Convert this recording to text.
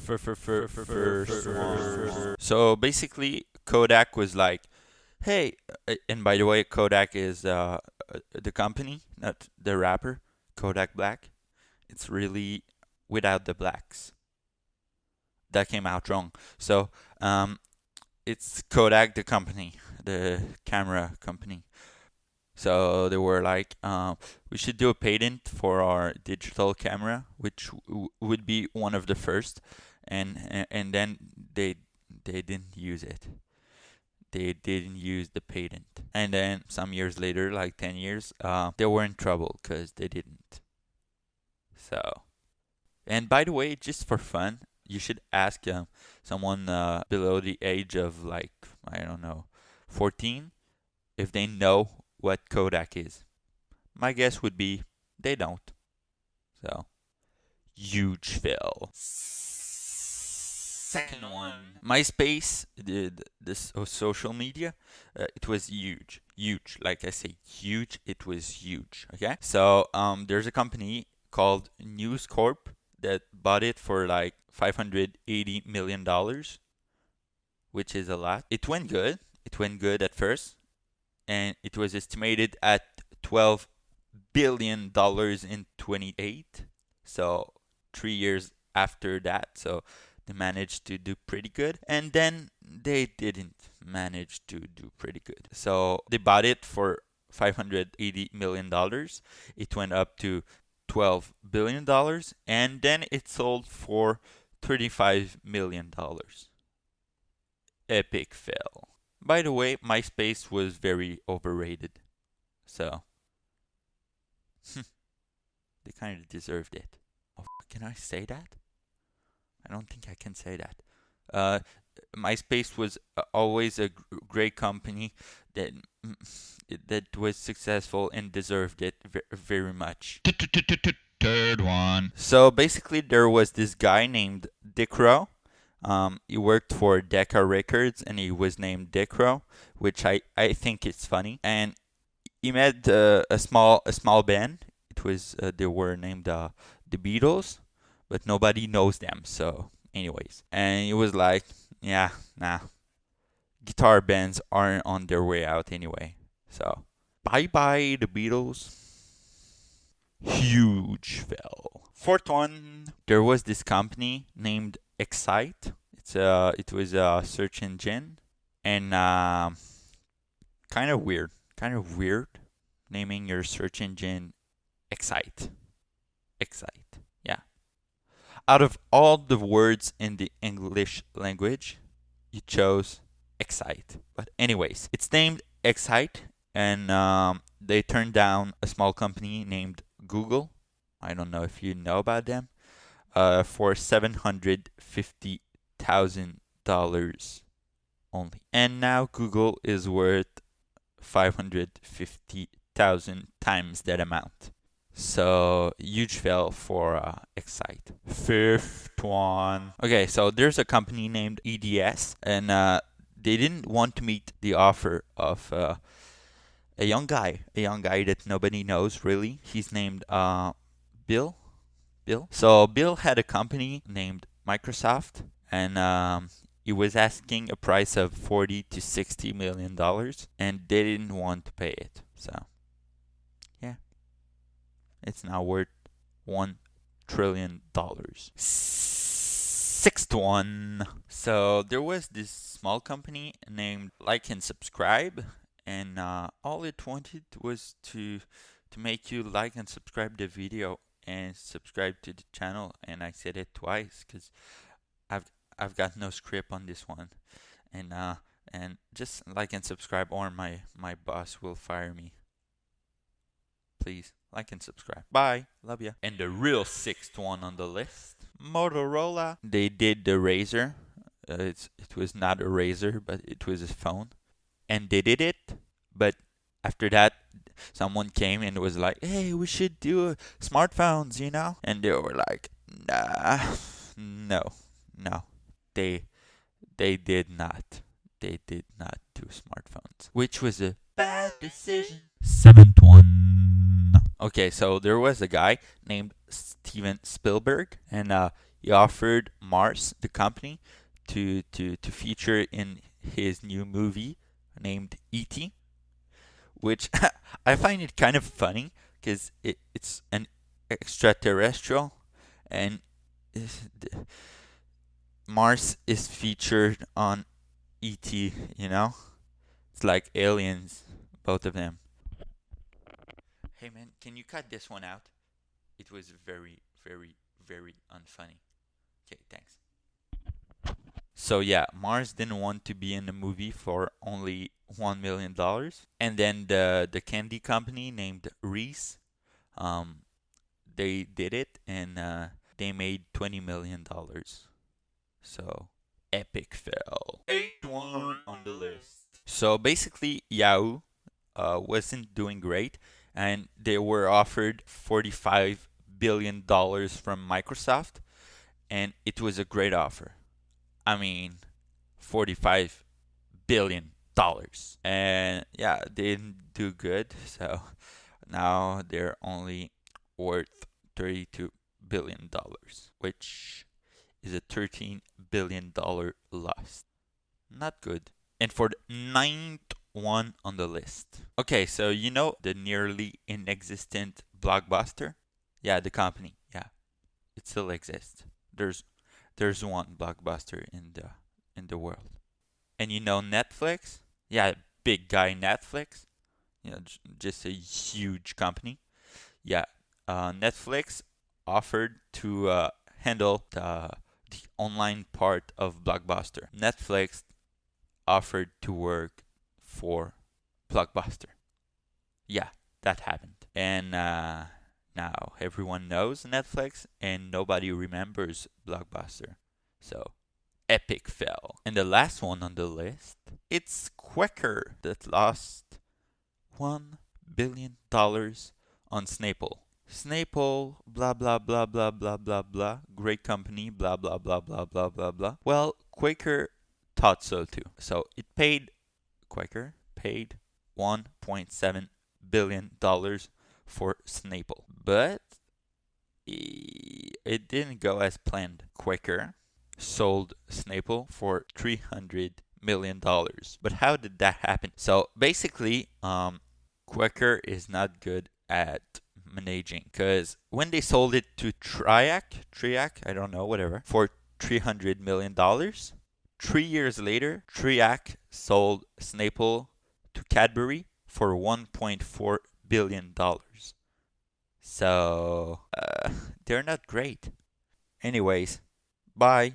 first one. So basically, Kodak was like, hey, and by the way, Kodak is the company, not the rapper, Kodak Black. It's really without the blacks. That came out wrong. So it's Kodak, the company, the camera company. So they were like, we should do a patent for our digital camera, which would be one of the first, and then they didn't use it. They didn't use the patent, and then some years later, like 10 years, they were in trouble because they didn't. So, and by the way, just for fun, you should ask someone below the age of like I don't know, 14, if they know what Kodak is. My guess would be they don't. So, huge fail. Second one, MySpace, this social media, it was huge, huge. Like I say, huge. It was huge. Okay, so there's a company called News Corp that bought it for like $580 million, which is a lot. It went good. It went good at first, and it was estimated at $12 billion in 28. So 3 years after that, so they managed to do pretty good, and then they didn't manage to do pretty good. So they bought it for $580 million. It went up to $12 billion, and then it sold for $35 million. Epic fail. By the way, MySpace was very overrated, so they kind of deserved it. Oh, can I say that? I don't think I can say that. MySpace was always a great company that that was successful and deserved it very much. Third one. So basically, there was this guy named Dick Rowe. He worked for Decca Records, and he was named Dick Rowe, which I think is funny. And he met a small band. It was they were named the Beatles, but nobody knows them. So, anyways, and he was like, yeah, nah, guitar bands aren't on their way out anyway. So, bye bye the Beatles. Huge fail. Fourth one, there was this company named Excite. It was a search engine, and kind of weird naming your search engine Excite. Excite. Yeah. Out of all the words in the English language, you chose Excite. But anyways, it's named Excite, and they turned down a small company named Google. I don't know if you know about them. For $750,000 only. And now Google is worth 550,000 times that amount. So huge fail for Excite. Fifth one. Okay, so there's a company named EDS, and they didn't want to meet the offer of a young guy that nobody knows really. He's named Bill. So Bill had a company named Microsoft, and he was asking a price of $40 to $60 million, and they didn't want to pay it. So yeah, it's now worth $1 trillion. Sixth one. So there was this small company named Like and Subscribe, and all it wanted was to make you like and subscribe the video and subscribe to the channel. And I said it twice because I've got no script on this one, and just like and subscribe, or my boss will fire me. Please like and subscribe. Bye. Love ya. And the real sixth one on the list, Motorola. They did the Razr. It was not a Razr, but it was a phone, and they did it. But after that, someone came and was like, "Hey, we should do smartphones, you know?" And they were like, "Nah, no. They did not. They did not do smartphones, which was a bad decision." Seventh one. Okay, so there was a guy named Steven Spielberg, and he offered Mars, the company, to feature in his new movie named E.T., which I find it kind of funny because it's an extraterrestrial, and Mars is featured on E.T., you know? It's like aliens, both of them. Hey man, can you cut this one out? It was very, very, very unfunny. Okay, thanks. So yeah, Mars didn't want to be in the movie for only $1 million, and then the candy company named Reese, um, they did it, and they made $20 million. So epic fail. Eighth one on the list. So basically, Yahoo wasn't doing great, and they were offered $45 billion from Microsoft, and it was a great offer. I mean, $45 billion. And yeah, they didn't do good, so now they're only worth $32 billion, which is a $13 billion loss. Not good. And for the ninth one on the list. Okay, so you know the nearly inexistent Blockbuster? Yeah, the company. Yeah, it still exists. There's one Blockbuster in the world. And you know Netflix? Yeah, big guy Netflix. You know, just a huge company. Yeah, Netflix offered to handle the online part of Blockbuster. Netflix offered to work for Blockbuster. Yeah, that happened. And now everyone knows Netflix and nobody remembers Blockbuster. So, epic fail. And the last one on the list, it's Quaker that lost $1 billion on Snapple. Snapple, blah, blah, blah, blah, blah, blah, blah. Great company, blah, blah, blah, blah, blah, blah, blah. Well, Quaker thought so too. So Quaker paid $1.7 billion for Snapple. But it didn't go as planned. Quaker sold Snapple for $300 million. But how did that happen? So basically, Quaker is not good at managing, because when they sold it to Triac, I don't know, whatever, for $300 million, 3 years later, Triac sold Snapple to Cadbury for $1.4 billion. So they're not great. Anyways, bye.